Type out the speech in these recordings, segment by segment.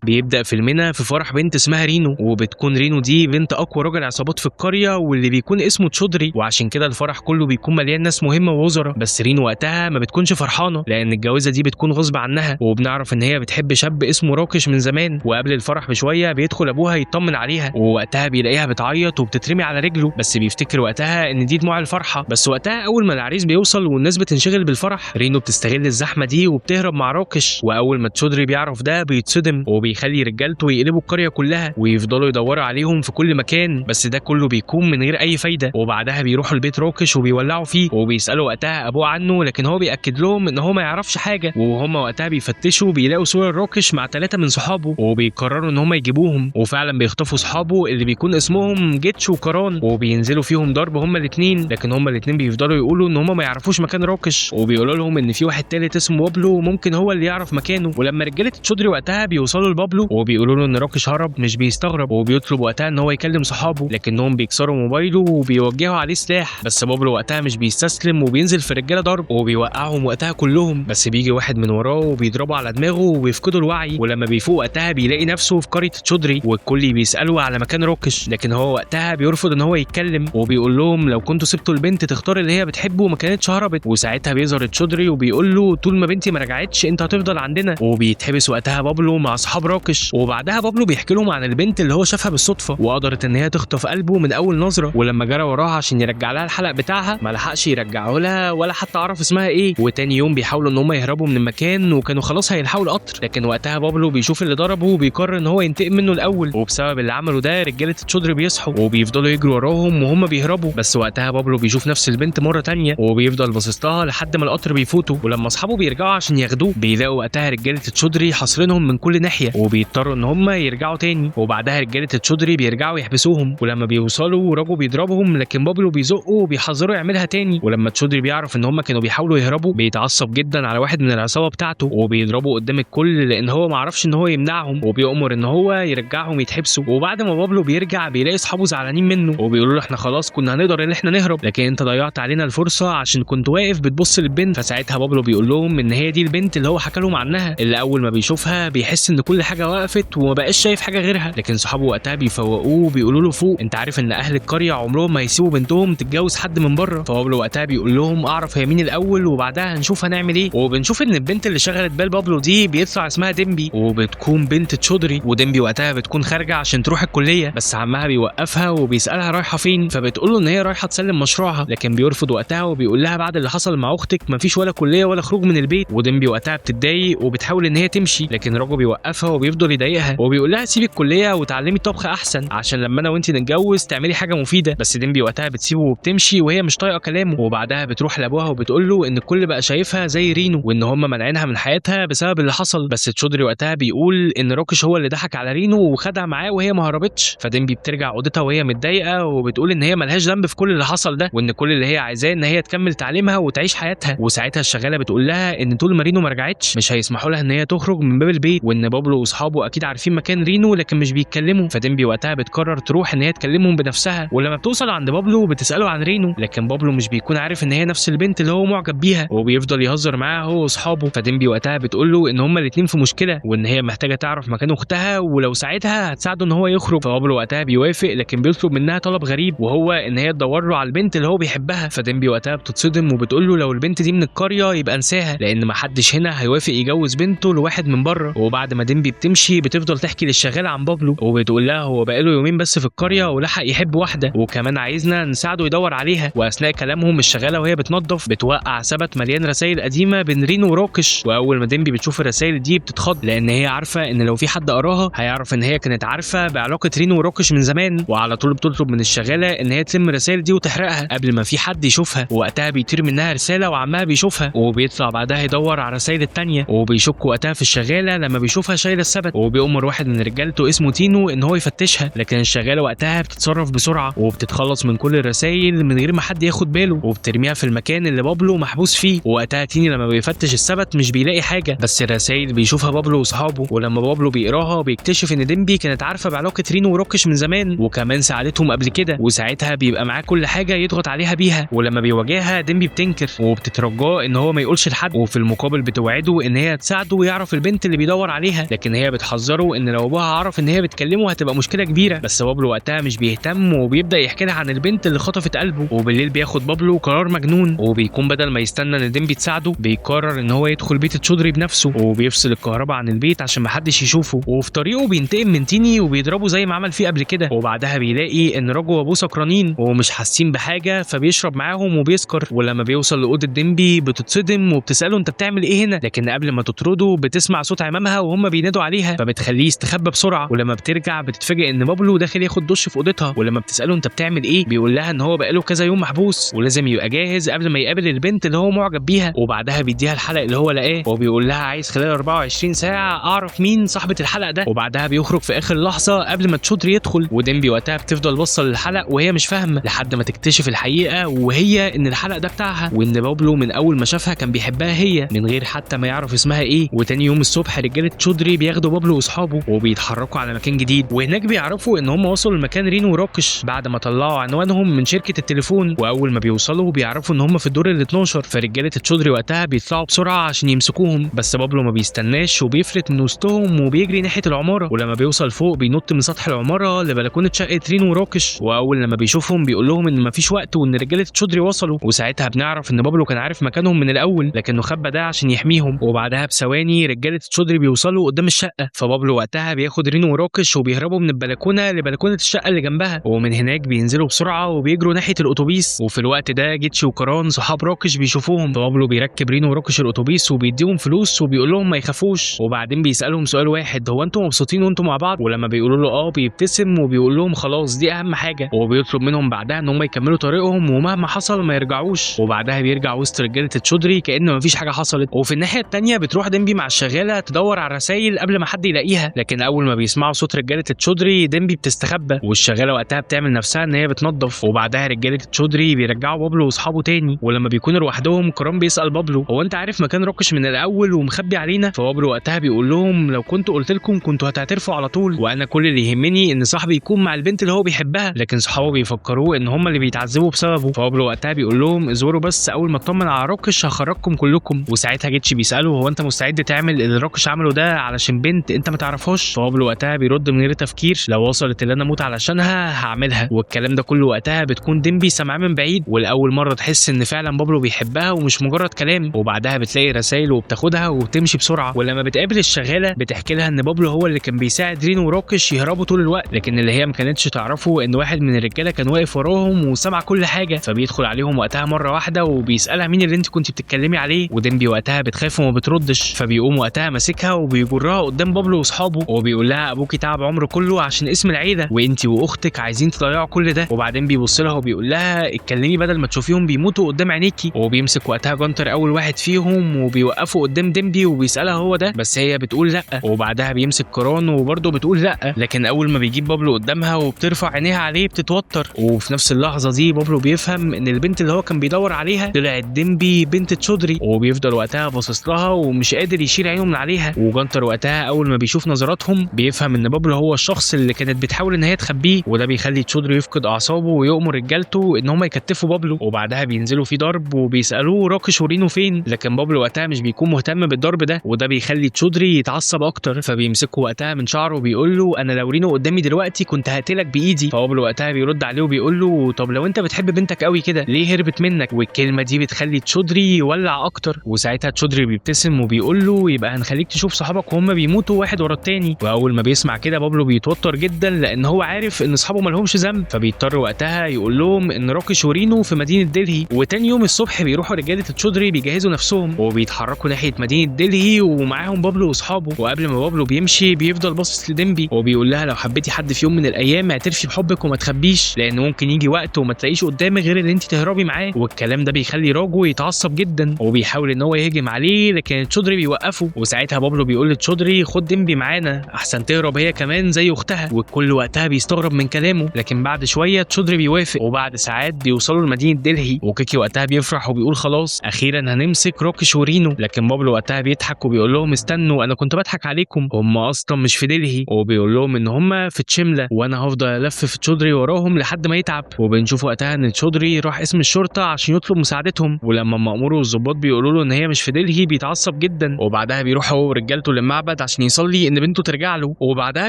بيبدأ فيلمنا في فرح بنت اسمها رينو، وبتكون رينو دي بنت اقوى راجل عصابات في القريه واللي بيكون اسمه تشودري، وعشان كده الفرح كله بيكون مليان ناس مهمه ووزراء. بس رينو وقتها ما بتكونش فرحانه لان الجوازه دي بتكون غصب عنها، وبنعرف ان هي بتحب شاب اسمه راكش من زمان. وقبل الفرح بشويه بيدخل ابوها يطمن عليها، ووقتها بيلاقيها بتعيط وبتترمي على رجله، بس بيفتكر وقتها ان دي دموع الفرحه. بس وقتها اول ما العريس بيوصل والناس بتنشغل بالفرح، رينو بتستغل الزحمه دي وبتهرب مع راكش. واول ما تشودري بيعرف ده بيتصدم وبيخلي رجالته يقلبوا القريه كلها ويفضلوا يدوروا عليهم في كل مكان، بس ده كله بيكون من غير اي فايده. وبعدها بيروحوا البيت راكش وبيولعوا فيه، وبيسالوا وقتها ابوه عنه، لكن هو بياكد لهم ان هو ما يعرفش حاجه. وهم وقتها بيفتشوا بيلاقوا صوره راكش مع 3 من صحابه، وبيقرروا ان هم يجيبوهم. وفعلا بيخطفوا صحابه اللي بيكون اسمهم جيتش وكران، وبينزلوا فيهم ضرب هم الاثنين، لكن هم الاثنين بيفضلوا يقولوا ان هم ما يعرفوش مكان راكش، وبيقولوا لهم ان في واحد تالت اسمه بابلو ممكن هو اللي يعرف مكانه. ولما رجاله تشودري وقتها بيوصلوا لبابلو وبيقولوا له ان راكش هرب، مش بيستغرب وبيطلب وقتها ان هو يكلم صحابه، لكنهم بيكسروا موبايله وبيوجهوا عليه سلاح. بس بابلو وقتها مش بيستسلم وبينزل في الرجاله ضرب وبيوقعهم وقتها كلهم، بس بيجي واحد من وراه وبيضربه على دماغه وبيفقدوا الوعي. ولما بيفوق وقتها بيلاقي نفسه في قريه تشودري، والكل بيساله على مكان راكش، لكن هو وقتها بيرفض ان هو يتكلم وبيقول لهم لو كنتوا سبتوا البنت تختار اللي هي بتحبه ما كانتش هربت. وساعتها بيظهر تشودري وبيقول له طول ما بنتي ما رجعتش انت هتفضل عندنا. وبيتحبس وقتها بابلو مع اصحاب راكش، وبعدها بابلو بيحكي لهم عن البنت اللي هو شافها بالصدفه وقدرت ان هي تخطف قلبه من اول نظره، ولما جرى وراها عشان يرجع لها الحلق بتاعها ما لحقش يرجعه لها ولا حتى عرف اسمها ايه. وتاني يوم بيحاولوا ان هم يهربوا من المكان وكانوا خلاص هيلحقوا القطر، لكن وقتها بابلو بيشوف اللي ضربه وبيقرر ان هو ينتقم منه الاول. وبسبب اللي عمله ده رجاله تشودري بيصحوا وبيفضلوا يجروا وراهم وهم بيهربوا، بس وقتها بابلو بيشوف نفس البنت مره تانية وبيفضل باصص لها لحد ما القطر بيفوتوا. ولما اصحابه بيرجعوا عشان ياخدوه بيلاقوا وقتها رجاله تشودري حاصرينهم من كل ناحيه وبيضطروا ان هم يرجعوا تاني. وبعدها رجاله تشودري بيرجعوا يحبسوهم، ولما بيوصلوا راجو بيضربهم لكن بابلو بيزقه وبيحذره يعملها تاني. ولما تشودري بيعرف ان هم كانوا بيحاولوا يهربوا بيتعصب جدا على واحد من العصابه بتاعته وبيضربه قدام الكل لان هو ما عرفش ان هو يمنعهم، وبيأمر ان هو يرجعهم يتحبسوا. وبعد ما بابلو بيرجع بيلاقي اصحابه زعلانين منه وبيقولوا له احنا خلاص كنا هنقدر ان احنا نهرب، لكن انت ضيعت علينا الفرصه عشان كنت واقف بتبص للبنت. فساعتها بابلو بيقول لهم ان هي دي البنت اللي هو حكى لهم عنها، اللي اول ما بيشوفها بيحس ان كل حاجه وقفت وما بقاش شايف حاجه غيرها. لكن صحابه وقتها بيفوقوه وبيقولوا له فوق، انت عارف ان اهل القريه عمرهم ما هيسيبوا بنتهم تتجوز حد من بره. فبابلو وقتها بيقول لهم اعرف هي مين الاول وبعدها هنشوف هنعمل ايه. وبنشوف ان البنت اللي شغلت بال بابلو دي بيطلع اسمها ديمبي، وبتكون بنت تشودري. وديمبي وقتها بتكون خارجه عشان تروح الكليه، بس عمها بيوقفها وبيسالها رايحه فين، فبتقول له ان هي رايحه تسلم مشروعها، لكن بيرفض وقتها وبيقول لها بعد اللي حصل مع اختك مفيش ولا كليه ولا خروج من البيت. وديمبي وقتها بتتضايق وبتحاول ان هي تمشي، لكن راجو بيوقفها وبيفضل يضايقها وبيقول لها سيبي الكليه وتعلمي طبخ احسن عشان لما انا وانت نتجوز تعملي حاجه مفيده. بس ديمبي وقتها بتسيبه وبتمشي وهي مش طايقه كلامه. وبعدها بتروح لابوها وبتقول له ان الكل بقى شايفها زي رينو وان هم مانعينها من حياتها بسبب اللي حصل. بس تشودري وقتها بيقول ان راكش هو اللي ضحك على رينو وخدها معاه وهي ما هربتش. فديمبي بترجع اوضتها وهي متضايقه وبتقول ان هي ملهاش ذنب في كل اللي حصل ده، وان كل اللي هي عايزاه ان هي تكمل تعليمها وتعيش حياتها. وساعتها الشغاله بتقول لها ان طول ما رينو ما رجعتش مش هيسمحوا لها ان هي تخرج من باب البيت، وان بابلو واصحابه اكيد عارفين مكان رينو لكن مش بيتكلموا. فديمبي وقتها بتقرر تروح ان هي تكلمهم بنفسها، ولما بتوصل عند بابلو بتساله عن رينو، لكن بابلو مش بيكون عارف ان هي نفس البنت اللي هو معجب بيها وبيفضل يهزر معاها هو واصحابه. فديمبي وقتها بتقول له ان هما الاثنين في مشكله وان هي محتاجه تعرف مكان اختها ولو ساعتها هتساعده ان هو يخرج. فبابلو وقتها بيوافق لكن بيطلب منها طلب غريب وهو ان هي تدور له على البنت اللي هو بيحبها. فديمبي وقتها بتتصدم وبتقول له لو البنت دي من القريه يبقى انساها لان ما حدش هنا هيوافق يجوز بنته لواحد من بره. وبعد ما ديمبي بتمشي بتفضل تحكي للشغاله عن بابلو وبتقول لها هو بقاله يومين بس في القريه ولحق يحب واحده وكمان عايزنا نساعده يدور عليها. واثناء كلامهم الشغاله وهي بتنظف بتوقع سبت مليان رسائل قديمه بين رينو وراكش، واول ما ديمبي بتشوف الرسائل دي بتتخض لان هي عارفه ان لو في حد قراها هيعرف ان هي كانت عارفه بعلاقه رينو وراكش من زمان، وعلى طول بتطلب من الشغاله ان هي تلم الرسائل دي وتحرقها قبل ما في حد يشوفها. وقتها بيطير منها رساله وعمها بيشوفها وبيطلع بعدها يدور على الرسائل التانيه، وبيشك وقتها في الشغاله لما بيشوفها شايله السبت، وبيأمر واحد من رجالته اسمه تينو ان هو يفتشها. لكن الشغاله وقتها بتتصرف بسرعه وبتتخلص من كل الرسائل من غير ما حد ياخد باله وبترميها في المكان اللي بابلو محبوس فيه. ووقتها تيني لما بيفتش السبت مش بيلاقي حاجه بس الرسائل بيشوفها بابلو واصحابه، ولما بابلو بيقراها بيكتشف ان ديمبي كانت عارفه بعلاقه رينو وراكش من زمان وكمان ساعدتهم قبل كده، وساعتها بيبقى معاه كل حاجه يضغط عليها بيها. ولما بيواجهها ديمبي بتنكر وبتترجاه ان هو ما يقولش لحد، وفي المقابل بتوعده ان هي تساعده ويعرف البنت اللي بيدور عليها. لكن لكن هي بتحذره ان لو ابوها عرف ان هي بتكلمه هتبقى مشكله كبيره. بس بابلو وقتها مش بيهتم وبيبدا يحكي لها عن البنت اللي خطفت قلبه. وبالليل بياخد بابلو قرار مجنون، وبيكون بدل ما يستنى ان ديمبي تساعده بيقرر ان هو يدخل بيت تشودري بنفسه، وبيفصل الكهرباء عن البيت عشان محدش يشوفه. وفي طريقه بينتقم من تيني وبيضربه زي ما عمل فيه قبل كده. وبعدها بيلاقي ان راجو وابوه سكرانين ومش حاسين بحاجه، فبيشرب معاهم وبيسكر. ولما بيوصل لاوضه ديمبي بتتصدم وبتساله انت بتعمل ايه هنا، لكن قبل ما تطرده بتسمع صوت عمامها وهم بينادوا عليها، فبتخليه يستخبى بسرعه. ولما بترجع بتتفاجئ ان بابلو داخل ياخد دش في اوضتها. ولما بتساله انت بتعمل ايه بيقول لها ان هو بقاله كذا يوم محبوس ولازم يبقى جاهز قبل ما يقابل البنت اللي هو معجب بيها. وبعدها بيديها الحلق اللي هو لقاه، وبيقول لها عايز خلال 24 ساعه اعرف مين صاحبه الحلق ده. وبعدها بيخرج في اخر لحظه قبل ما تشودري يدخل. وديمبي وقتها بتفضل باصه للحلق وهي مش فاهمه لحد ما تكتشف الحقيقه، وهي ان الحلق ده بتاعها، وان بابلو من اول ما شافها كان بيحبها هي من غير حتى ما يعرف اسمها ايه. وتاني يوم الصبح رجاله تشودري بياخدوا بابلو واصحابه وبيتحركوا على مكان جديد، وهناك بيعرفوا ان هم وصلوا لمكان رينو وراكش بعد ما طلعوا عنوانهم من شركه التليفون. واول ما بيوصلوا بيعرفوا ان هم في الدور ال 12. فرجاله تشودري وقتها بيطلعوا بسرعه عشان يمسكوهم، بس بابلو ما بيستناش وبيفلت من وسطهم وبيجري ناحيه العماره. ولما بيوصل فوق بينط من سطح العماره لبلكونه شقه رينو وراكش. واول لما بيشوفهم بيقول لهم ان مفيش وقت وان رجاله تشودري وصلوا. وساعتها بنعرف ان بابلو كان عارف مكانهم من الاول لكنه خبى ده عشان يحميهم. وبعدها بثواني رجاله تشودري بيوصلوا قدام الشقه، فبابلو وقتها بياخد رينو وراكش وبيهربوا من البلكونه لبلكونه الشقه اللي جنبها. ومن هناك بينزلوا بسرعه وبيجروا ناحيه الاتوبيس. وفي الوقت ده جيتشي وكران صحاب راكش بيشوفوهم، فبابلو بيركب رينو وراكش الاتوبيس وبيديهم فلوس وبيقول لهم ما يخافوش. وبعدين بيسالهم سؤال واحد، هو انتوا مبسوطين وانتوا مع بعض؟ ولما بيقولوا له بيبتسم وبيقول لهم خلاص دي اهم حاجه. وبيطلب منهم بعدها ان هم يكملوا طريقهم ومهما حصل ما يرجعوش. وبعدها بيرجع وسط رجاله تشودري كأن مفيش حاجه حصلت. وفي الناحيه الثانيه بتروح ديمبي مع الشغاله تدور على الرسايل قبل ما حد يلاقيها، لكن اول ما بيسمعوا صوت رجاله تشودري ديمبي بتستخبى والشغاله وقتها بتعمل نفسها ان هي بتنظف. وبعدها رجاله تشودري بيرجعوا بابلو واصحابه تاني. ولما بيكونوا لوحدهم كرام بيسال بابلو هو انت عارف مكان راكش من الاول ومخبي علينا؟ فبابلو وقتها بيقول لهم لو كنت قلت لكم كنتوا هتعترفوا على طول، وانا كل اللي يهمني ان صاحبي يكون مع البنت اللي هو بيحبها. لكن صحابه بيفكروه ان هم اللي بيتعذبوا بسببه. فبابلو وقتها بيقول لهم اصبروا بس اول ما اطمن على راكش هخرجكم كلكم. وساعتها جيتشي بيساله هو انت مستعد تعمل اللي راكش عمله ده علشان بنت انت ما تعرفهاش؟ فبابلو وقتها بيرد من غير تفكير لو وصلت اللي انا اموت علشانها هعملها. والكلام ده كله وقتها بتكون ديمبي سامعاه من بعيد ولاول مره تحس ان فعلا بابلو بيحبها ومش مجرد كلام. وبعدها بتلاقي رسائل وبتاخدها وبتمشي بسرعه. ولما بتقابل الشغاله بتحكي لها ان بابلو هو اللي كان بيساعد رينو وراكش يهربوا طول الوقت، لكن اللي هي ما كانتش تعرفه ان واحد من الرجاله كان واقف وراهم وسمع كل حاجه. فبيدخل عليهم وقتها مره واحده وبيسالها مين اللي انت كنت بتتكلمي عليه. وديمبي وقتها بتخاف وما بتردش، فبيقوم وقتها ماسكها وبيجرها قدام بابلو واصحابه وبيقول لها ابوكي تعب عمره كله عشان اسم العيله وانت واختك عايزين تضيعوا كل ده. وبعدين بيبص لها وبيقول لها اتكلمي بدل ما تشوفيهم بيموتوا قدام عينيكي. وبيمسك وقتها جانتر اول واحد فيهم وبيوقفه قدام ديمبي وبيسالها هو ده، بس هي بتقول لا. وبعدها بيمسك كران وبرضه بتقول لا، لكن اول ما بيجيب بابلو قدامها وبترفع عينيها عليه بتتوتر. وفي نفس اللحظه دي بابلو بيفهم ان البنت اللي هو كان بيدور عليها طلعت ديمبي بنت تشودري. وبيفضل وقتها باصص لها ومش قادر يشيل عينه من عليها. وجانتر وقتها اول ما بيشوف نظراتهم بيفهم ان بابلو هو الشخص اللي كانت بتحاول ان هي تخبيه، وده بيخلي تشودري يفقد اعصابه ويؤمر رجالته ان هم يكتفوا بابلو. وبعدها بينزلوا في ضرب وبيسالوه راكش ورينو فين، لكن بابلو وقتها مش بيكون مهتم بالضرب ده، وده بيخلي تشودري يتعصب اكتر. فبيمسكه وقتها من شعره وبيقول له انا لو رينو قدامي دلوقتي كنت هقتلك بايدي. فبابلو وقتها بيرد عليه وبيقول له طب لو انت بتحب بنتك قوي كده ليه هربت منك؟ والكلمه دي بتخلي تشودري يولع اكتر. وساعتها تشودري بيبتسم وبيقول له يبقى هنخليك تشوف صحابك وهم بيموتوا واحد ورا التاني. واول ما بيسمع كده بابلو بيتوتر جدا لان هو عارف ان اصحابه ما لهمش ذنب، فبيضطر وقتها يقول لهم ان راكش ورينو في مدينه دلهي. وتاني يوم الصبح بيروحوا رجاله تشودري بيجهزوا نفسهم وبيتحركوا ناحيه مدينه دلهي ومعاهم بابلو واصحابه. وقبل ما بابلو بيمشي بيفضل باصص لديمبي وبيقول لها لو حبيتي حد في يوم من الايام اعترفي بحبك وما تخبيش، لان ممكن يجي وقت وما تلاقيش قدامك غير اللي انت تهربي معاه. والكلام ده بيخلي راجو يتعصب جدا وبيحاول ان هو يهجم عليه، لكن تشودري بيوقفه. وساعتها بابلو بيقول لتشودري خد ديمبي معانا احسن تهرب هي كمان زي اختها. والكل وقتها بيستغرب من كلامه، لكن بعد شويه تشودري بيوافق. وبعد ساعات بيوصلوا لمدينه دلهي وكيكي وقتها بيفرح وبيقول خلاص اخيرا هنمسك راكش ورينو. لكن بابلو وقتها بيضحك وبيقول لهم استنوا انا كنت بضحك عليكم، هم اصلا مش في دلهي. وبيقول لهم ان هم في تشيملا وانا هفضل الف في تشودري وراهم لحد ما يتعب. وبنشوف وقتها ان تشودري راح اسم الشرطه عشان يطلب مساعدتهم، ولما مأمور والظباط بيقولوا له ان هي مش في دلهي بيتعصب جدا. وبعدها بيروح هو ورجالته للمعبد البلد عشان يصلي ان بنته ترجع له. وبعدها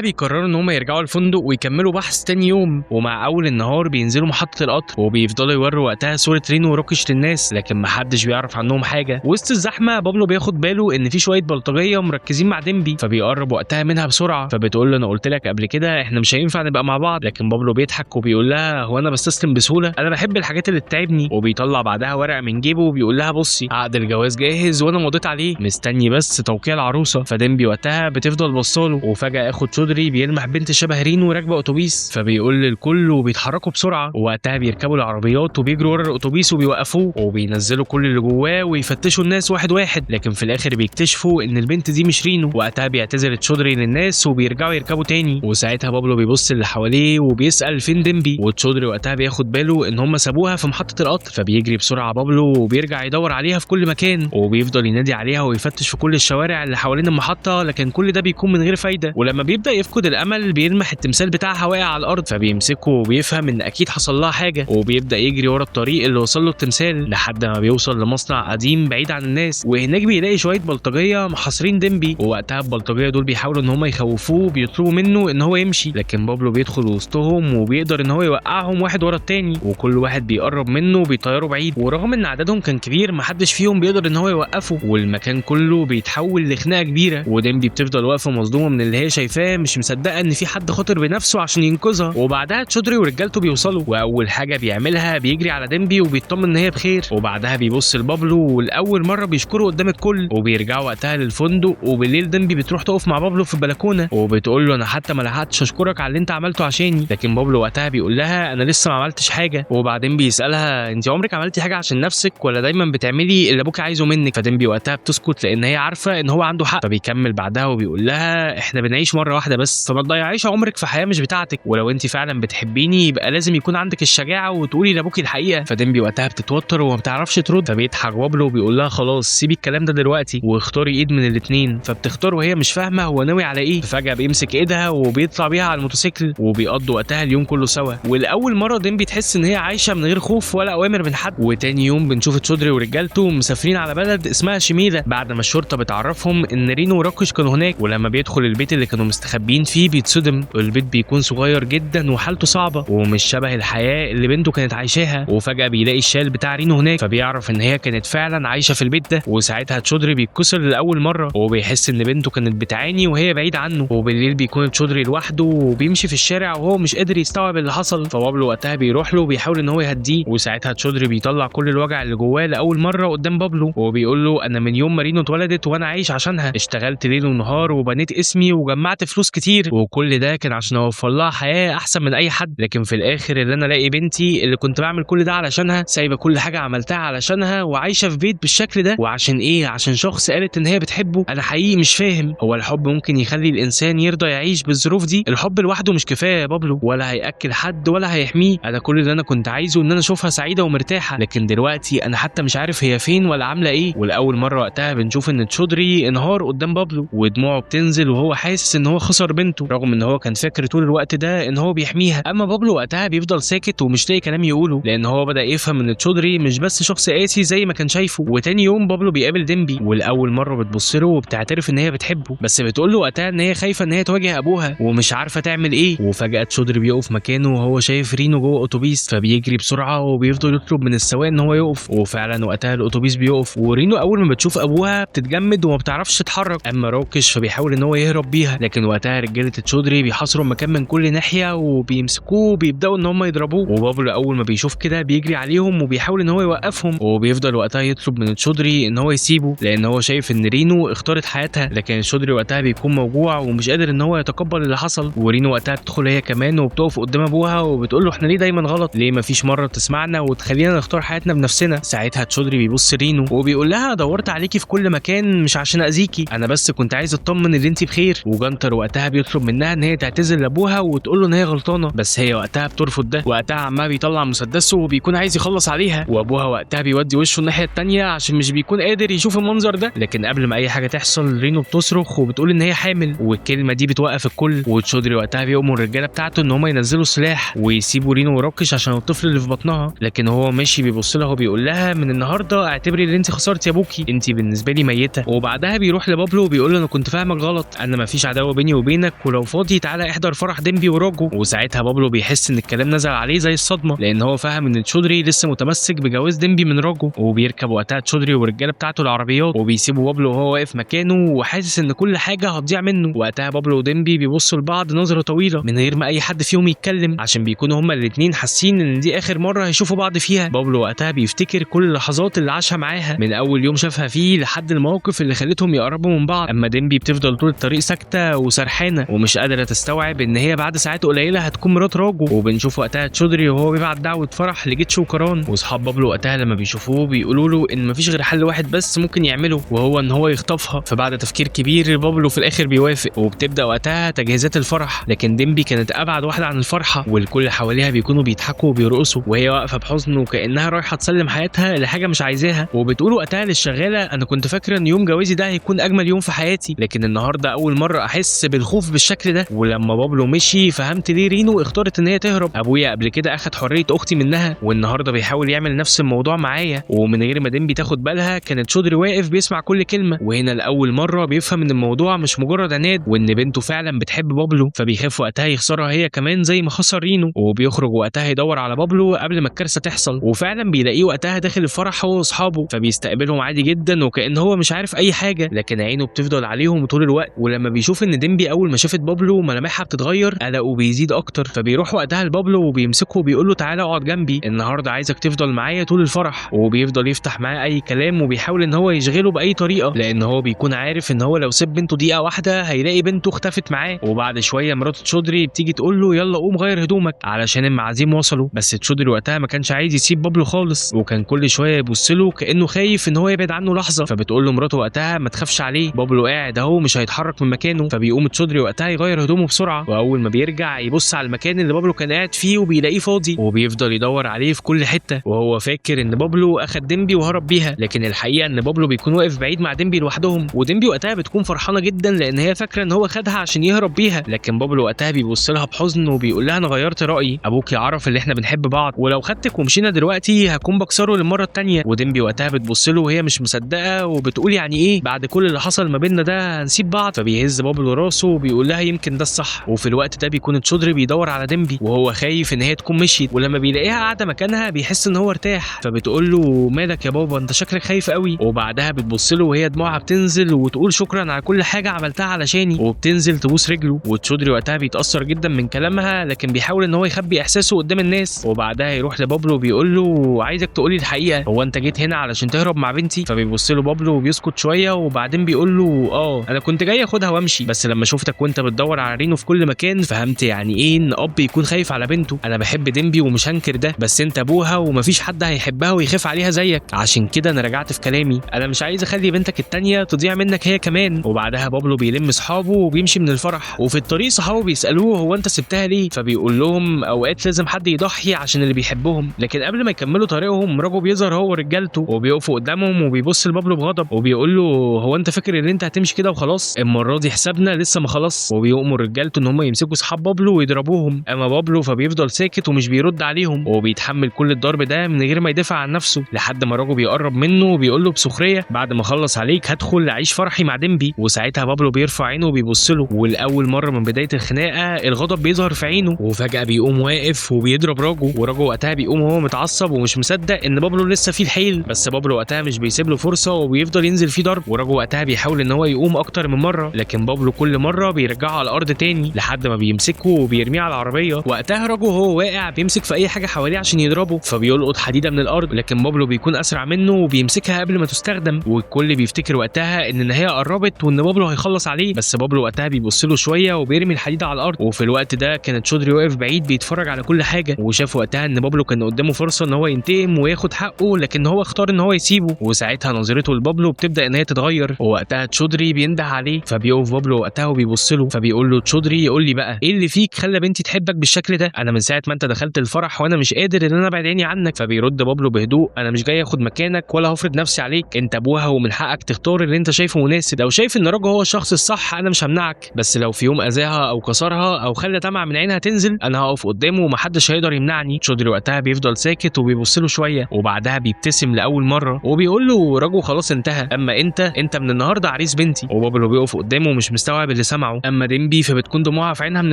بيقرروا ان هم يرجعوا الفندق ويكملوا بحث تاني يوم. ومع اول النهار بينزلوا محطه القطر وبيفضلوا يوروا وقتها صوره رينو وروكش للناس، لكن محدش بيعرف عنهم حاجه. وسط الزحمه بابلو بياخد باله ان في شويه بلطجيه مركزين مع ديمبي، فبيقرب وقتها منها بسرعه، فبتقول له انا قلت لك قبل كده احنا مش هينفع نبقى مع بعض. لكن بابلو بيضحك وبيقول لها هو انا بستسلم بسهوله؟ انا بحب الحاجات اللي تتعبني. وبيطلع بعدها ورقه من جيبه وبيقول لها بصي عقد الجواز جاهز وانا مضيت عليه، مستني بس توقيع العروسه. فديمبي وقتها بتفضل بصاله، وفجاه اخو تشودري بيلمح بنت شبه رينو راكبه اتوبيس، فبيقول للكل وبيتحركوا بسرعه. ووقتها بيركبوا العربيات وبيجروا ورا الاتوبيس وبيوقفوه وبينزلوا كل اللي جواه ويفتشوا الناس واحد واحد، لكن في الاخر بيكتشفوا ان البنت دي مش رينو. وقتها بيعتذر تشودري للناس وبيرجعوا يركبوا تاني. وساعتها بابلو بيبص اللي حواليه وبيسال فين ديمبي، وتشودري وقتها بياخد باله ان هم سابوها في محطه القطر، فبيجري بسرعه بابلو وبيرجع يدور عليها في كل مكان وبيفضل ينادي عليها ويفتش في كل الشوارع اللي حوالين المحطه، لكن كل ده بيكون من غير فايده. ولما بيبدا يفقد الامل بيلمح التمثال بتاعها واقع على الارض، فبيمسكه وبيفهم ان اكيد حصل لها حاجه، وبيبدا يجري ورا الطريق اللي وصل له التمثال لحد ما بيوصل لمصنع قديم بعيد عن الناس. وهناك بيلاقي شويه بلطجيه محاصرين ديمبي، ووقتها البلطجيه دول بيحاولوا ان هم يخوفوه وبيطلبوا منه ان هو يمشي، لكن بابلو بيدخل وسطهم وبيقدر ان هو يوقعهم واحد ورا التاني، وكل واحد بيقرب منه وبيطيره بعيد. ورغم ان عددهم كان كبير محدش فيهم بيقدر ان هو يوقفه، والمكان كله بيتحول لخناقه كبيره. وديمبي بتفضل واقفه مصدومه من اللي هي شايفاه، مش مصدقه ان في حد خاطر بنفسه عشان ينقذها. وبعدها تشودري ورجالته بيوصلوا، واول حاجه بيعملها بيجري على ديمبي وبيطمن ان هي بخير. وبعدها بيبص لبابلو والاول مره بيشكره قدام الكل، وبيرجعوا وقتها للفندق. وبالليل ديمبي بتروح تقف مع بابلو في البلكونه وبتقول له انا حتى ما لحقتش اشكرك على اللي انت عملته عشاني، لكن بابلو وقتها بيقول لها انا لسه ما عملتش حاجه. وبعدين بيسالها انت عمرك عملتي حاجه عشان نفسك ولا دايما بتعملي اللي ابوك عايزه منك؟ فديمبي وقتها بتسكت لان هي عارفه ان هو عنده حق. فبيكمل بعدها وبيقول لها احنا بنعيش مره واحده بس، فما تضيعيش عمرك في حياه مش بتاعتك، ولو انت فعلا بتحبيني يبقى لازم يكون عندك الشجاعه وتقولي لابوكي الحقيقه. فديمبي وقتها بتتوتر وما بتعرفش ترد، فبيضحك بابلو وبيقول لها خلاص سيبي الكلام ده دلوقتي واختاري ايد من الاثنين. فبتختار وهي مش فاهمه هو ناوي على ايه. ففجاه بيمسك ايدها وبيطلع بيها على الموتوسيكل وبيقضوا وقتها اليوم كله سوا. والاول مره ديمبي تحس ان هي عايشه من غير خوف ولا اوامر من حد. وتاني يوم بنشوف تشودري ورجالته مسافرين على بلد اسمها شميله بعد ما الشرطه بتعرفهم ان رينو وراكش كانوا هناك. ولما بيدخل البيت اللي كانوا مستخبيين فيه بيتصدم، البيت بيكون صغير جدا وحالته صعبه ومش شبه الحياه اللي بنته كانت عايشاها. وفجاه بيلاقي الشال بتاع رينو هناك، فبيعرف ان هي كانت فعلا عايشه في البيت ده. وساعتها تشودري بيتكسر لاول مره وبيحس ان بنته كانت بتعاني وهي بعيد عنه. وبالليل بيكون تشودري لوحده وبيمشي في الشارع وهو مش قادر يستوعب اللي حصل، فبابلو وقتها بيروح له وبيحاول ان هو يهديه. وساعتها تشودري بيطلع كل الوجع اللي جواه لاول مره قدام بابلو وبيقول له انا من يوم ما رينو اتولدت وانا عايش عشانها، اشتغلت ليل ونهار وبنيت اسمي وجمعت فلوس كتير، وكل ده كان عشان اوفر لها حياه احسن من اي حد. لكن في الاخر اللي انا الاقي بنتي اللي كنت بعمل كل ده علشانها سايبه كل حاجه عملتها علشانها وعايشه في بيت بالشكل ده، وعشان ايه؟ عشان شخص قالت ان هي بتحبه. انا حقيقي مش فاهم، هو الحب ممكن يخلي الانسان يرضى يعيش بالظروف دي؟ الحب لوحده مش كفايه يا بابلو، ولا هياكل حد ولا هيحميه. انا كل اللي انا كنت عايزه ان انا اشوفها سعيده ومرتاحه، لكن دلوقتي انا حتى مش عارف هي فين ولا عامله ايه. والاول مره وقتها بنشوف ان تشودري انهار قدام بابلو ودموعه بتنزل وهو حاسس ان هو خسر بنته، رغم ان هو كان فاكر طول الوقت ده ان هو بيحميها. اما بابلو وقتها بيفضل ساكت ومش لاقي كلام يقوله، لان هو بدا يفهم ان تشودري مش بس شخص قاسي زي ما كان شايفه. وتاني يوم بابلو بيقابل ديمبي والاول مره بتبص له وبتعترف ان هي بتحبه، بس بتقول له وقتها ان هي خايفه ان هي تواجه ابوها ومش عارفه تعمل ايه. وفجاه تشودري بيقف مكانه وهو شايف رينو جوه اتوبيس، فبيجري بسرعه وبيفضل يطلب من السواق ان هو يقف. وفعلا وقتها الاتوبيس بيقف، ورينو اول ما بتشوف ابوها بتتجمد وما بتعرفش تتحرك. اما راكش فبيحاول ان هو يهرب بيها، لكن وقتها رجاله تشودري بيحاصروا المكان من كل ناحيه وبيمسكوه وبيبداوا ان هم يضربوه. وبابلو اول ما بيشوف كده بيجري عليهم وبيحاول ان هو يوقفهم، وبيفضل وقتها يطلب من تشودري ان هو يسيبه لان هو شايف ان رينو اختارت حياتها. لكن تشودري وقتها بيكون موجوع ومش قادر ان هو يتقبل اللي حصل. ورينو وقتها بتدخل هي كمان وبتقف قدام ابوها وبتقول له احنا ليه دايما غلط؟ ليه مفيش مره تسمعنا وتخلينا نختار حياتنا بنفسنا؟ ساعتها تشودري بيبص رينو وبيقول لها دورت عليكي في كل مكان مش عشان اذيكي، انا بس كنت عايز اطمن ان انت بخير. وجانتر وقتها بيطلب منها ان هي تعتذر لابوها وتقول له ان هي غلطانه، بس هي وقتها بترفض ده. وقتها عمها بيطلع مسدسه وبيكون عايز يخلص عليها، وابوها وقتها بيودي وشه الناحيه الثانيه عشان مش بيكون قادر يشوف المنظر ده. لكن قبل ما اي حاجه تحصل رينو بتصرخ وبتقول ان هي حامل، والكلمه دي بتوقف الكل. وتشودري وقتها بيأمر الرجاله بتاعته ان هم ينزلوا سلاح ويسيبوا رينو وراكش عشان الطفل اللي في بطنها. لكن هو ماشي بيبص لها وبيقول لها من النهارده اعتبري ان انت خسرتي ابوكي، انت بالنسبه لي ميته. وبعدها بيروح لبابلو وبيقول له انا كنت فاهمك غلط، انا مفيش عداوه بيني وبينك، ولو فاضي تعالى احضر فرح ديمبي وراجو. وساعتها بابلو بيحس ان الكلام نزل عليه زي الصدمه، لان هو فاهم ان تشودري لسه متمسك بجواز ديمبي من راجو. وبيركب وقتها تشودري والرجاله بتاعته العربيات وبيسيبوا بابلو وهو واقف مكانه وحاسس ان كل حاجه هتضيع منه. وقتها بابلو وديمبي بيبصوا لبعض نظره طويله من غير ما اي حد فيهم يتكلم، عشان بيكونوا هما الاتنين حاسين ان دي اخر مره هيشوفوا بعض فيها. بابلو وقتها بيفتكر كل اللحظات اللي عاشها معاها من اول يوم شافها فيه لحد المواقف اللي خلتهم يقربوا من بعض. اما ديمبي بتفضل طول الطريق ساكته وسرحانه ومش قادره تستوعب ان هي بعد ساعات قليله هتكون مرات راجو. وبنشوف وقتها تشودري وهو بيبعت دعوه فرح لجيتشو وكران، واصحاب بابلو وقتها لما بيشوفوه بيقولوا له ان مفيش غير حل واحد بس ممكن يعمله، وهو ان هو يخطفها. فبعد تفكير كبير بابلو في الاخر بيوافق، وبتبدا وقتها تجهيزات الفرح. لكن ديمبي كانت ابعد واحده عن الفرحه، والكل حواليها بيكونوا بيضحكوا وبيرقصوا وهي واقفه بحزن وكانها رايحه تسلم حياتها لحاجه مش عايزاها. وبتقول وقتها للشغاله انا كنت فاكره ان يوم جوازي ده هيكون اجمل يوم في حياتي، لكن النهارده اول مره احس بالخوف بالشكل ده. ولما بابلو مشي فهمت ليه رينو اختارت ان هي تهرب. ابويا قبل كده اخد حريه اختي منها، والنهارده بيحاول يعمل نفس الموضوع معايا. ومن غير ما ديمبي تاخد بالها كانت تشودري واقف بيسمع كل كلمه، وهنا لاول مره بيفهم ان الموضوع مش مجرد عناد، وان بنته فعلا بتحب بابلو. فبيخاف وقتها يخسرها هي كمان زي ما خسر رينو. وبيخرج وقتها يدور على بابلو قبل ما الكارثه تحصل، وفعلا بيلاقيه وقتها داخل الفرح هو واصحابه. فبيستقبلهم عادي جدا وكأن هو مش عارف اي حاجه، لكن عينه بتفضل عليهم طول الوقت. ولما بيشوف ان ديمبي اول ما شافت بابلو ملامحها بتتغير قلقه بيزيد اكتر. فبيروح وقتها لبابلو وبيمسكه وبيقول له تعالى اقعد جنبي، النهارده عايزك تفضل معايا طول الفرح. وبيفضل يفتح معاه اي كلام وبيحاول ان هو يشغله باي طريقه، لان هو بيكون عارف ان هو لو ساب بنته دقيقه واحده هيلاقي بنته اختفت معاه. وبعد شويه مرات تشودري بتيجي تقول له يلا قوم غير هدومك علشان المعازيم وصلوا. بس تشودري وقتها ما كانش عايز يسيب بابلو خالص، وكان كل شويه يبص له كانه خايف ان هو يبعد عنه لحظه. فبتقول له مراته وقتها ما تخافش عليه، بابلو قاعد اهو مش هيتحرك من مكانه. فبيقوم تشودري وقتها يغير هدومه بسرعه، واول ما بيرجع يبص على المكان اللي بابلو كان قاعد فيه وبيلاقيه فاضي. وبيفضل يدور عليه في كل حته وهو فاكر ان بابلو اخد ديمبي وهرب بيها، لكن الحقيقه ان بابلو بيكون واقف بعيد مع ديمبي لوحدهم. وديمبي وقتها بتكون فرحانه جدا لان هي فاكره ان هو خدها عشان يهرب بيها، لكن بابلو وقتها بيبص لها بحزن وبيقول لها انا غيرت رايي، ابوك يعرف ان احنا بنحب بعض، ولو خدتك ومشينا دلوقتي هكون بكسره للمره الثانيه. وديمبي وقتها بتبص له وهي مش مصدقه وبتقول يعني ايه بعد كل اللي حصل ما بيننا ده هنسيب بعض. فبيهز بابلو راسه وبيقول لها يمكن ده الصح. وفي الوقت ده بيكون تشودري بيدور على ديمبي وهو خايف ان هي تكون مشيت، ولما بيلاقيها قاعده مكانها بيحس ان هو ارتاح. فبتقول له مالك يا بابا انت شكلك خايف قوي. وبعدها بتبص له وهي دموعها بتنزل وتقول شكرا على كل حاجه عملتها علشاني، وبتنزل تبوس رجله. وتشودري وقتها بيتاثر جدا من كلامها لكن بيحاول ان هو يخبي احساسه قدام الناس. وبعدها يروح لبابلو وبيقول له عايزك تقولي الحقيقه، هو انت جيت هنا علشان تهرب مع بنتي؟ فبيبص له بابلو وبيسكت شويه وبعدين بيقول له انا كنت جاي اخدها وامشي، بس لما شفتك وانت بتدور على رينو في كل مكان فهمت يعني ايه ان اب يكون خايف على بنته. انا بحب ديمبي ومش هنكر ده، بس انت ابوها ومفيش حد هيحبها ويخاف عليها زيك، عشان كده انا رجعت في كلامي، انا مش عايز اخلي بنتك التانيه تضيع منك هي كمان. وبعدها بابلو بيلم اصحابه وبيمشي من الفرح، وفي الطريق صحابه بيسالوه هو انت سبتها ليه؟ فبيقول لهم اوقات لازم حد يضحي عشان اللي بيحبهم. لكن قبل ما يكملوا طريقهم راجو بيظهر هو ورجالته وبيقفوا قدامهم وبيبص لبابلو بغضب وبيقول له هو انت فاكر ان انت هتمشي كده وخلاص؟ المره دي حسابنا لسه ما خلص. وبيؤمر رجالته ان هم يمسكوا اصحاب بابلو ويضربوهم، اما بابلو فبيفضل ساكت ومش بيرد عليهم وبيتحمل كل الضرب ده من غير ما يدافع عن نفسه، لحد ما راجو بيقرب منه وبيقول له بسخريه بعد ما اخلص عليك هدخل اعيش فرحي مع ديمبي. وساعتها بابلو بيرفع عينه وبيبص له، والاول مره من بدايه الخناقه الغضب بيظهر في عينه، وفجاه بيقوم واقف وبيضرب راجو. وراجو وقتها بيقوم وهو متعصب ومش مصدق ان بابلو لسه فيه الحيل، بس بابلو وقتها مش بيسيب له فرصه وبيفضل ينزل فيه ضرب. وراجو وقتها بيحاول ان هو يقوم اكتر من مره، لكن بابلو كل مره بيرجعه على الارض تاني لحد ما بيمسكه وبيرميه على العربيه. وقتها راجو هو واقع بيمسك في اي حاجه حواليه عشان يضربه، فبيلقط حديده من الارض، لكن بابلو بيكون اسرع منه وبيمسكها قبل ما تستخدم. والكل بيفتكر وقتها ان النهايه قربت وان بابلو هيخلص عليه، بس بابلو وقتها بيبص له شويه وبيرمي الحديده على الارض. وفي الوقت ده كانت تشودري واقف بعيد بيتفرج على كل حاجه، وشاف وقتها ان بابلو كان قدامه فرصه ان هو ينتقم وياخد حقه، لكن هو اختار ان هو يسيبه. وساعتها نظرته لبابلو بتبدا ان هي تتغير، ووقتها تشودري بينده عليه، فبيقف بابلو وقتها وبيبص له، فبيقول له تشودري يقول لي بقى ايه اللي فيك خلى بنتي تحبك بالشكل ده؟ انا من ساعه ما انت دخلت الفرح وانا مش قادر ان انا ابعد عيني عنك. فبيرد بابلو بهدوء انا مش جاي اخد مكانك ولا هفرض نفسي عليك، انت ابوها ومن حقك تختار اللي انت شايفه مناسب. لو شايف ان راجو هو الشخص الصح انا مش همنعك، بس لو في يوم اذاها او كسرها او خلى دمعه من عينها تنزل انا هقف قدامه ومحدش هيقدر يمنعني. تشودري وقتها بيفضل ساكت وبيبص له شويه، وبعدها بيبتسم لاول مره وبيقول له راجو خلاص انتهى، اما انت من النهارده عريس بنتي بنتي. وبابلو بيقف قدامه ومش مستوعب اللي سمعه. اما ديمبي فبتكون دموعها في عينها من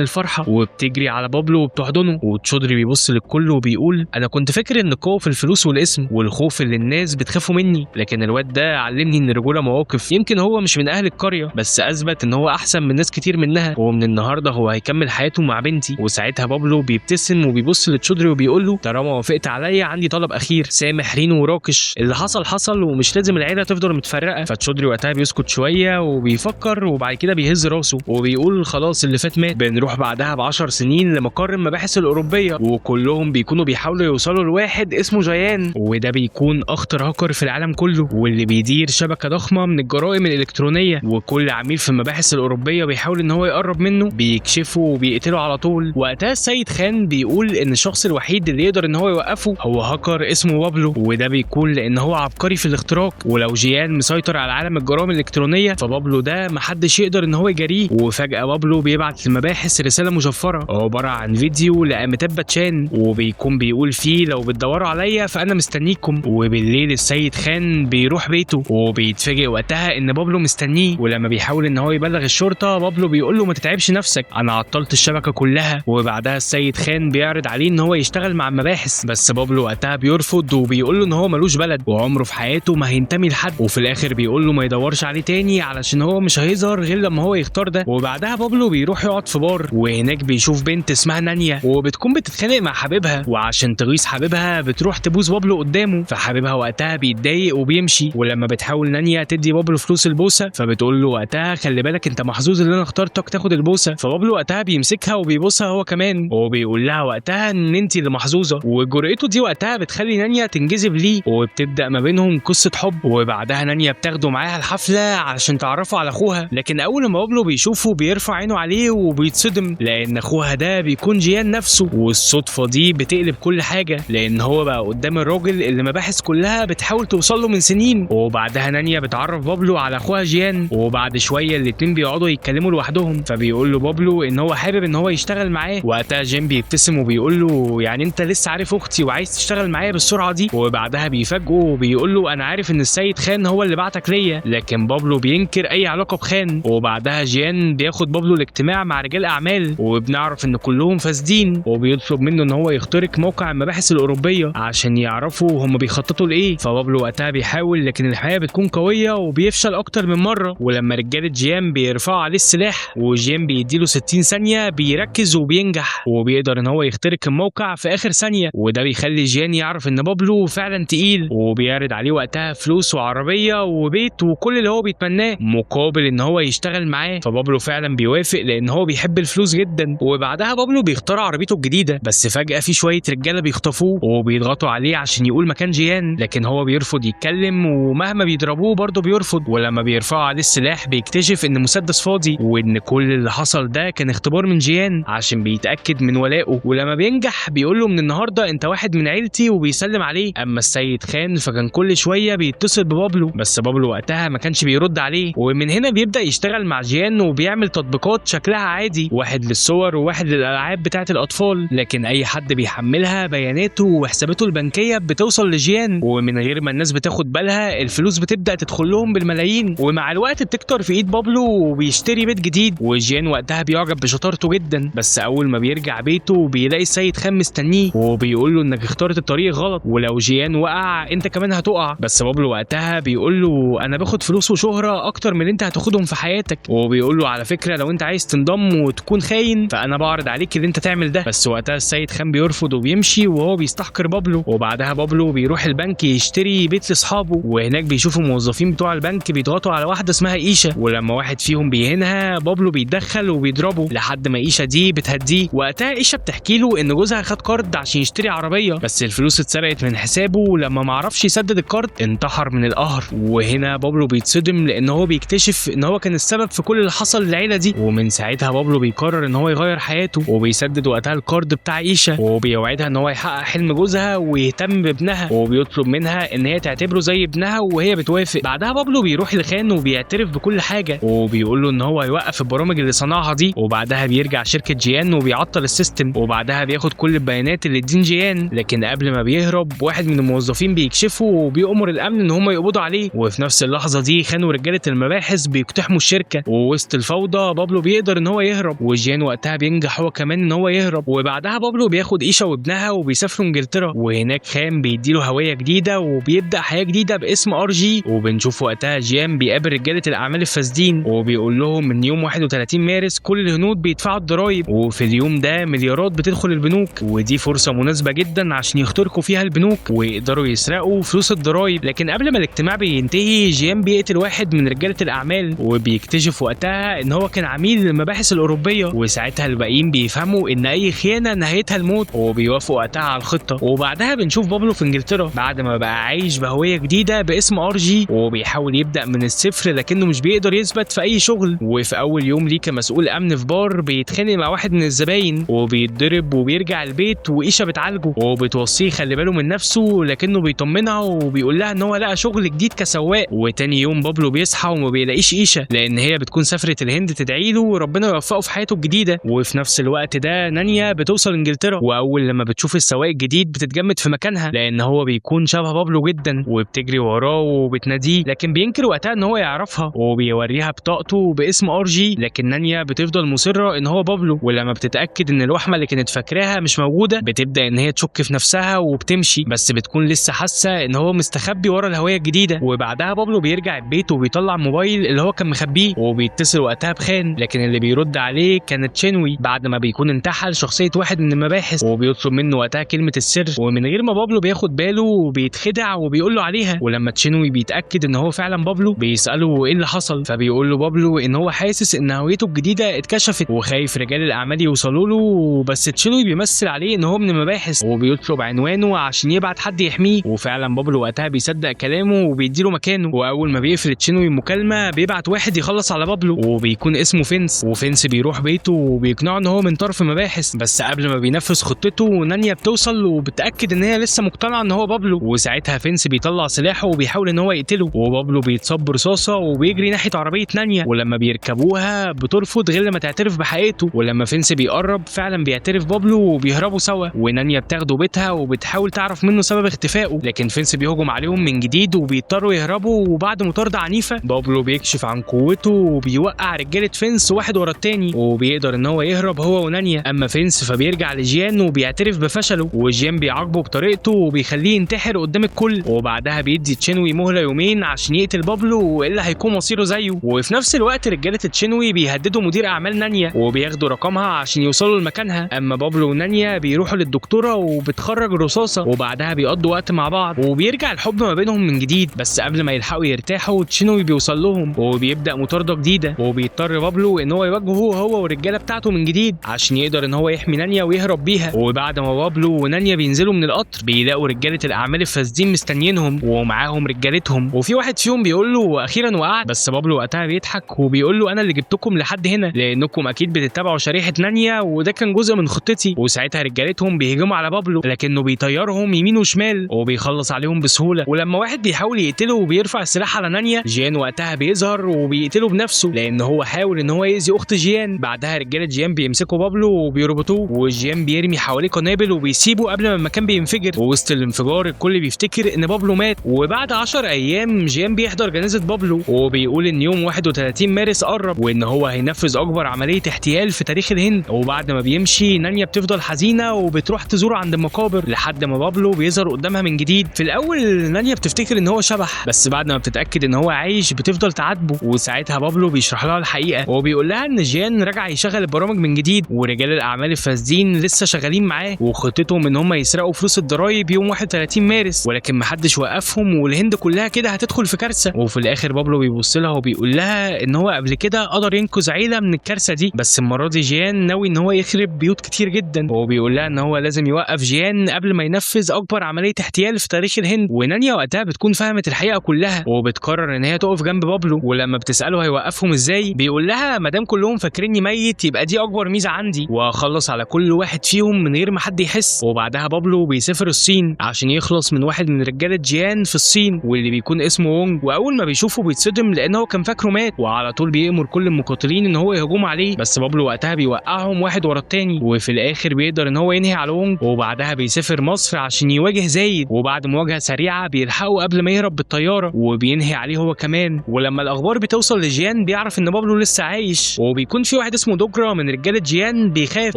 الفرحه وبتجري على بابلو وبتحضنه. وتشودري بيبص للكل وبيقول انا كنت فاكر ان القوه في الفلوس والاسم والخوف اللي الناس بتخافوا مني، لكن الواد ده علمني ان الرجوله مواقف. يمكن هو مش من اهل القريه بس اثبت ان هو احسن من ناس كتير منها، ومن النهارده هو هيكمل حياته مع بنتي. وساعتها بابلو بيبتسم وبيبص لتشودري وبيقول له طالما وافقت عليا عندي طلب اخير، سامح رينو وراكش، اللي حصل حصل ومش لازم العيله تفضل متفرقه. فتشودري وقتها بيسكت شويه وبيفكر وبعد كده بيهز راسه وبيقول خلاص اللي فات مات. بنروح بعدها ب10 سنين لمقر المباحث الاوروبيه، وكلهم بيكونوا بيحاولوا يوصلوا لواحد اسمه جيان، وده بيكون اخطر هاكر في العالم كله واللي بيدير شبكه ضخمه من الجرائم الالكترونيه. وكل عميل في المباحث الاوروبيه بيحاول ان هو يقرب منه بيكشفه وبيقتله على طول. وقتها السيد خان بيقول ان الشخص الوحيد اللي يقدر ان هو يوقفه هو هاكر اسمه بابلو، وده بيكون لان هو عبقري في الاختراق، ولو جيان مسيطر على عالم الجرائم الالكترونيه فبابلو ده محدش يقدر ان هو يجاريه. وفجاه بابلو بيبعت للمباحث رساله مشفره عباره عن فيديو لأميتاب باتشان وبيكون بيقول فيه لو بتدوروا عليا فانا مستنيكم. وبالليل السيد خان بيروح بيته وبيتفاجئ وقتها ان بابلو مستنيه، ولما بيحاول ان هو يبلغ الشرطه بابلو بيقول له ما تتعبش نفسك انا عطلت الشبكه كلها. وبعدها السيد خان بيعرض عليه ان هو يشتغل مع المباحث، بس بابلو وقتها بيرفض وبيقول له ان هو ملوش بلد وعمره في حياته ما هينتمي لحد، وفي الاخر بيقول له ما يدورش عليه تاني علشان هو مش هيظهر غير لما هو يختار ده. وبعدها بابلو بيروح يقعد في بار وهناك بيشوف بنت اسمها نانيا وبتكون بتتخانق مع حبيبها، وعشان تغيظ حبيبها بتروح تبوس بابلو قدامه، فحبيبها وقتها بيتضايق وبيمشي. ولما بتحاول نانيا تدي بابلو فلوس البوسه فبتقول له وقتها خلي بالك انت محظوظ ان انا اخترتك تاخد البوسه. فبابلو وقتها بيمسكها وبيبوسها هو كمان وبيقول لها وقتها ان انت اللي محظوظه. وجرأته دي وقتها بتخلي نانيا تنجذب ليه وبتبدا ما بينهم قصه حب. وبعدها نانيا بتاخده معاها الحفله علشان تعرفه على اخوها، لكن اول ما بابلو بيشوفه بيرفع عينه عليه وبيتصدم لان اخوها ده بيكون جيان نفسه. والصدفه دي بتقلب كل حاجه لان هو بقى قدام الراجل اللي مباحث كلها بتحاول توصل له من سنين. وبعدها نانيا بتعرف بابلو على اخوها جيان، وبعد شويه الاتنين بيقعدوا يتكلموا لوحدهم، فبيقول له بابلو ان هو حابب ان هو يشتغل معاه. وقتها جيان بيبتسم وبيقول له يعني انت لسه عارف اختي وعايز تشتغل معايا بالسرعه دي؟ وبعدها بيفاجئه وبيقول له انا عارف ان السيد خان هو اللي بعتك ليا، لكن بابلو بينكر اي علاقه بخان. وبعدها جيان بياخد بابلو الاجتماع مع رجال اعمال وبنعرف ان كلهم فاسدين، وبيطلب منه ان هو يخترق موقع المباحث الاوروبيه عشان يعرفوا هم بيخططوا لايه. فبابلو وقتها بيحاول لكن الحياه بتكون قويه وبيفشل اكتر من مره. ولما رجاله جيان بيرفعوا عليه السلاح وجيان بيديله 60 ثانيه بيركز وبينجح وبيقدر ان هو يخترق الموقع في اخر ثانيه، وده بيخلي جيان يعرف ان بابلو فعلا تقيل وبيعرض عليه وقتها فلوس وعربيه وبيت وكل اللي هو بيتمناه مقابل ان هو يشتغل معاه. فبابلو فعلا بيوافق لان هو بيحب الفلوس جدا. وبعدها بابلو بيختار عربيته الجديده، بس فجاه في شويه رجاله بيخطفوه وبيضغطوا عليه عشان يقول مكان جيان، لكن هو بيرفض يتكلم ومهما بيضربوه برضه بيرفض. ولما بيرفعوا عليه السلاح بيكتشف ان مسدس فاضي وان كل اللي حصل ده كان اختبار من جيان عشان بيتاكد من ولائه. ولما بينجح بيقول له من النهارده انت واحد من عيلتي وبيسلم عليه. اما السيد خان فكان كل شويه بيتصل ببابلو بس بابلو وقتها ما كانش بيرد عليه. ومن هنا بيبدا يشتغل مع جيان وبيعمل تطبيقات شكلها عادي، واحد للصور وواحد للالعاب بتاعه الاطفال، لكن اي حد بيحملها بياناته وحساباته البنكيه بتوصل لجيان، ومن غير ما الناس بتاخد بالها الفلوس بتبدا تدخل لهم بالملايين. ومع الوقت بتكتر في ايد بابلو وبيشتري بيت جديد، وجيان وقتها بيعجب بشطارته جدا. بس اول ما بيرجع بيته بيلاقي السيد خان مستنيه وبيقول له انك اخترت الطريق غلط، ولو جيان وقع انت كمان هتقع. بس بابلو وقتها بيقول له انا باخد فلوس وشهره اكتر من اللي انت هتاخدهم في حياتك، وبيقول له على فكره لو انت عايز تنضم وتكون خاين فانا بعرض عليك اللي انت تعمل ده. بس وقتها السيد خان بيرفض وبيمشي وهو بيستحقر بابلو. وبعدها بابلو بيروح البنك يشتري بيت لاصحابه، وهناك بيشوفوا الموظفين بتوع البنك بيضغطوا على واحده اسمها ايشا، ولما واحد فيهم بيهينها بابلو بيتدخل وبيضربه لحد ما ايشا دي بتهديه. وقتها ايشا بتحكي له ان جوزها خد كارد عشان يشتري عربيه بس الفلوس اتسرقت من حسابه، ولما ما عرفش يسدد الكارد انتحر من القهر. وهنا بابلو بيتصدم لان هو بيكتشف ان هو كان السبب في كل اللي حصل للعيله دي، ومن ساعتها بابلو بيقرر ان هو يغير حياته وبيسدد وقتها الكارد بتاع ايشا، وبيوعدها ان هو يحقق حلم جوزها ويهتم بابنها، وبيطلب منها ان هي تعتبره زي ابنها وهي بتوافق. بعدها بابلو بيروح لخان وبيعترف بكل حاجه وبيقول له ان هو هيوقف البرامج اللي صنعها دي، وبعدها بيرجع شركه جيان وبيعطل السيستم، وبعدها بياخد كل البيانات اللي ادين جيان. لكن قبل ما بيهرب واحد من الموظفين بيكشفه وبيأمر الامن ان هم يقبضوا عليه، وفي نفس اللحظه دي خان ورجاله المباحث بيقتحموا الشركه، ووسط الفوضى بابلو بيقدر ان هو يهرب، وجيان وقتها بينجح هو كمان ان هو يهرب. وبعدها بابلو بياخد ايشا وابنها وبيسافروا انجلترا، وهناك خام بيديله هويه جديده وبيبدا حياه جديده باسم ار جي. وبنشوف وقتها جيان بيقابل رجاله الاعمال الفاسدين وبيقول لهم ان يوم 31 مارس كل الهنود بيدفعوا الضرايب، وفي اليوم ده مليارات بتدخل البنوك، ودي فرصه مناسبه جدا عشان يخترقوا فيها البنوك ويقدروا يسرقوا فلوس الضرايب. لكن قبل ما الاجتماع بينتهي جيان بيقتل واحد من رجاله الاعمال، وبيكتشف وقتها ان هو كان عميل للمباحث الاوروبيه، وساعتها الباقيين بيفهموا ان اي خيانه نهايتها الموت وبيوافقوا وقتها على الخطه. وبعدها بنشوف بابلو في انجلترا بعد ما بقى عايش بهويه جديده باسم ار جي، وبيحاول يبدا من الصفر لكنه مش بيقدر يثبت في اي شغل. وفي اول يوم ليه كمسؤول امن في بار بيتخانق مع واحد من الزباين وبيتضرب، وبيرجع البيت وايشا بتعالجه وبتوصيه خلي باله من نفسه، لكنه بيطمنها وبيقول لها ان هو لقى شغل جديد كسواق. وتاني يوم بابلو بيصحى وما بيلاقيش ايشا لان هي بتكون سافرت الهند تدعي له وربنا يوفقه في حياته الجديده. وفي نفس الوقت ده نانيا بتوصل انجلترا، واول لما بتشوف السواق الجديد بتتجمد في مكانها لان هو بيكون شبه بابلو جدا، وبتجري وراه وبتناديه، لكن بينكر وقتها ان هو يعرفها وبيوريها بطاقته باسم ار جي. لكن نانيا بتفضل مصره ان هو بابلو، ولما بتتاكد ان الوحمه اللي كانت فاكراها مش موجوده بتبدا ان هي تشك في نفسها وبتمشي، بس بتكون لسه حاسه ان هو مستخبي ورا الهويه الجديده. وبعدها بابلو بيرجع البيت وبيطلع موبايل اللي هو كان مخبيه وبيتصل وقتها بخان، لكن اللي بيرد عليه كانت تشينوي بعد ما بيكون انتحل شخصيه واحد من المباحث، وبيطلب منه وقتها كلمه السر، ومن غير ما بابلو بياخد باله بيتخدع وبيقول له عليها. ولما تشينوي بيتاكد ان هو فعلا بابلو بيساله ايه اللي حصل، فبيقول له بابلو ان هو حاسس ان هويته الجديده اتكشفت وخايف رجال الاعمال يوصلوا له، بس تشينوي بيمثل عليه ان هو من المباحث وبيطلب عنوانه عشان يبعت حد يحميه. وفعلا بابلو وقتها بيصدق كلامه وبيديله مكانه، واول ما بيقفل تشينوي المكالمه بيبعت واحد يخلص على بابلو وبيكون اسمه فينس، وفينس بيروح بيته وبيقنعه ان هو من طرف مباحث. بس قبل ما بينفذ خطته نانيا بتوصل وبتاكد ان هي لسه مقتنعه ان هو بابلو، وساعتها فينس بيطلع سلاحه وبيحاول ان هو يقتله، وبابلو بيتصاب برصاصه وبيجري ناحيه عربيه نانيا، ولما بيركبوها بترفض غير لما تعترف بحقيقته. ولما فينس بيقرب فعلا بيعترف بابلو وبيهربوا سوا، ونانيا بتاخده بيتها وبتحاول تعرف منه سبب اختفائه، لكن فينس بيهجم عليهم من جديد وبيضطروا يهربوا. وبعد مطارده عنيفه بابلو بيكشف عن قوته وبيوقع رجاله فينس واحد ورا التاني، وبيقدر ان هو يهرب هو ونانيا. اما فينس فبيرجع لجيان وبيعترف بفشله، وجيان بيعاقبه بطريقته وبيخليه ينتحر قدام الكل، وبعدها بيدي تشينوي مهله يومين عشان يقتل بابلو والا هيكون مصيره زيه. وفي نفس الوقت رجاله تشينوي بيهددوا مدير اعمال نانيا وبياخدوا رقمها عشان يوصلوا لمكانها. اما بابلو ونانيا بيروحوا للدكتوره وبتخرج الرصاصه، وبعدها بيقضوا وقت مع بعض وبيرجع الحب ما بينهم من جديد. بس قبل ما يلحقوا يرتاحوا تشينوي بيوصل لهم وبيبدا مطارده جديده، وبيضطر بابلو ان هو يواجهه هو والرجاله بتاعته من جديد عشان يقدر ان هو يحمي نانيا ويهرب بيها. وبعد ما بابلو ونانيا بينزلوا من القطر بيلاقوا رجاله الاعمال الفاسدين مستنيينهم ومعاهم رجالتهم، وفي واحد فيهم بيقول له اخيرا وقعت، بس بابلو وقتها بيضحك وبيقول له انا اللي جبتكم لحد هنا لانكم اكيد بتتبعوا شريحه نانيا وده كان جزء من خطتي. وساعتها رجالتهم بيهجموا على بابلو لكنه بيطيرهم يمين وشمال وبيخلص عليهم بسهوله. ولما واحد بيحاول يقتله وبيرفع السلاح على نانيا جيان وقتها بيظهر وبيقتله بنفسه لان هو حاول ان هو يأذي اخت جيان. بعدها رجاله جيان بيمسكوا بابلو وبيربطوه، وجيان بيرمي حواليه قنابل وبيسيبه قبل ما المكان بينفجر، ووسط الانفجار الكل بيفتكر ان بابلو مات. وبعد 10 ايام جيان بيحضر جنازه بابلو وبيقول ان يوم 31 مارس قرب وان هو هينفذ اكبر عمليه احتيال في تاريخ الهند. وبعد ما بيمشي نانيا بتفضل حزينه وبتروح تزوره عند المقابر لحد ما بابلو بيظهر قدامها من جديد. في الاول نانيا بتفتكر ان هو شبح، بس بعد ما بتتاكد ان هو عايش بتفضل تعاتبه، وساعتها بابلو بيشرح لها الحقيقه وبيقول لها ان جيان رجع يشغل البرامج من جديد ورجال الاعمال الفاسدين لسه شغالين معاه وخطتهم ان هم يسرقوا فلوس الضرايب يوم 31 مارس، ولكن محدش وقفهم والهند كلها كده هتدخل في كارثه. وفي الاخر بابلو بيبص لها وبيقول لها ان هو قبل كده قدر ينقذ عيله من الكارثه دي، بس المره دي جيان ناوي ان هو يخرب بيوت كتير جدا، وبيقول لها ان هو لازم يوقف جيان قبل ما ينفذ اكبر عمليه احتيال في تاريخ الهند. ونانيا وقتها بتكون فهمت الحقيقه كلها وبتقرر ان هي تقف جنب بابلو، ولما بتساله هيوقفهم ازاي بيقول لها ما دام كلهم فاكريني ميت يبقى دي اكبر ميزه عندي واخلص على كل واحد فيهم من غير ما حد يحس. وبعدها بابلو بيسافر الصين عشان يخلص من واحد من رجاله جيان في الصين واللي بيكون اسمه وونج، واول ما بيشوفه بيتصدم لان هو كان فاكره مات، وعلى طول بيأمر كل المقاتلين ان هو يهجموا عليه، بس بابلو وقتها بيوقعهم واحد ورا التاني، وفي الاخر بيقدر ان هو ينهي على وونج. وبعدها بيسافر مصر عشان يواجه زايد، وبعد مواجهه سريعه بيلحقه قبل ما يهرب بالطياره وبينهي عليه هو كمان. جيان. ولما الاخبار بتوصل لجيان بيعرف ان بابلو لسه عايش، وبيكون في واحد اسمه دوجرا من رجاله جيان بيخاف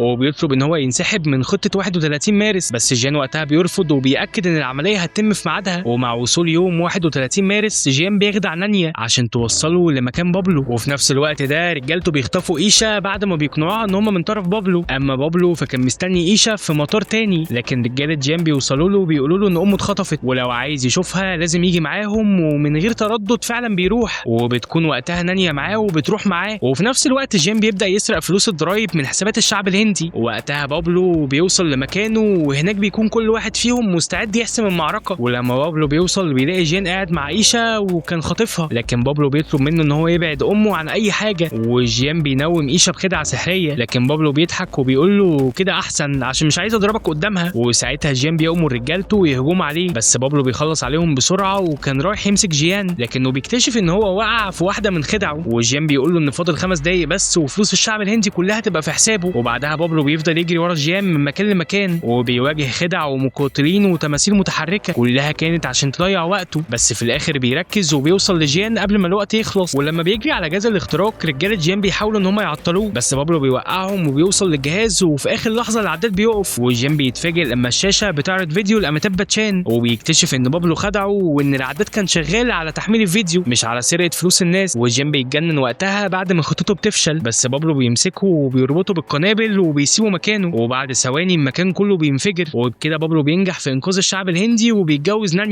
وبيطلب ان هو ينسحب من خطه 31 مارس، بس جيان وقتها بيرفض وبيأكد ان العمليه هتتم في ميعادها. ومع وصول يوم 31 مارس جيان بيخدع نانيا عشان توصله لمكان بابلو، وفي نفس الوقت ده رجالته بيخطفوا ايشا بعد ما بيقنعوها ان هم من طرف بابلو. اما بابلو فكان مستني ايشا في مطار تاني، لكن رجاله جيان بيوصلوا له وبيقولوا له ان امه اتخطفت ولو عايز يشوفها لازم يجي معاهم، ومن غير تردد فعلا بيروح. وبتكون وقتها نانيا معاه وبتروح معاه، وفي نفس الوقت جيان بيبدا يسرق فلوس الضرايب من حسابات الشعب الهندي. وقتها بابلو بيوصل لمكانه وهناك بيكون كل واحد فيهم مستعد يحسم المعركه. ولما بابلو بيوصل بيلاقي جيان قاعد مع ايشا وكان خاطفها، لكن بابلو بيطلب منه ان هو يبعد امه عن اي حاجه، وجيان بينوم ايشا بخدعه سحريه، لكن بابلو بيضحك وبيقول له كده احسن عشان مش عايز اضربك قدامها. وساعتها جيان بيأمر رجالته ويهجموا عليه، بس بابلو بيخلص عليهم بسرعه وكان رايح يمسك جيان، لكنه بيكتشف ان هو وقع في واحده من خدعه. وجيان بيقول له ان فاضل 5 دقايق بس وفلوس الشعب الهندي كلها تبقى في حسابه. وبعدها بابلو بيفضل يجري ورا جيان من مكان لمكان، وبيواجه خدع ومقاتلين وتماثيل متحركه كلها كانت عشان تضيع وقته، بس في الاخر بيركز وبيوصل لجيان قبل ما الوقت يخلص. ولما بيجري على جهاز الاختراق رجاله جيان بيحاولوا ان هم يعطلوه، بس بابلو بيوقعهم وبيوصل للجهاز، وفي اخر لحظه العداد بيقف وجيان بيتفاجئ لما الشاشه بتعرض فيديو لأميتاب باتشان، وبيكتشف ان بابلو خدعه وان العداد كان شغال على تحميل الفيديو مش على سرقه فلوس الناس. وجيان بيتجنن وقتها بعد ما خطته بتفشل، بس بابلو بيمسكه وبيربطه بالقنابل وبيسيبه مكانه، وبعد ثواني المكان كله بينفجر. وبكده بابلو بينجح في انقاذ الشعب الهندي وبيتجوز نانيا.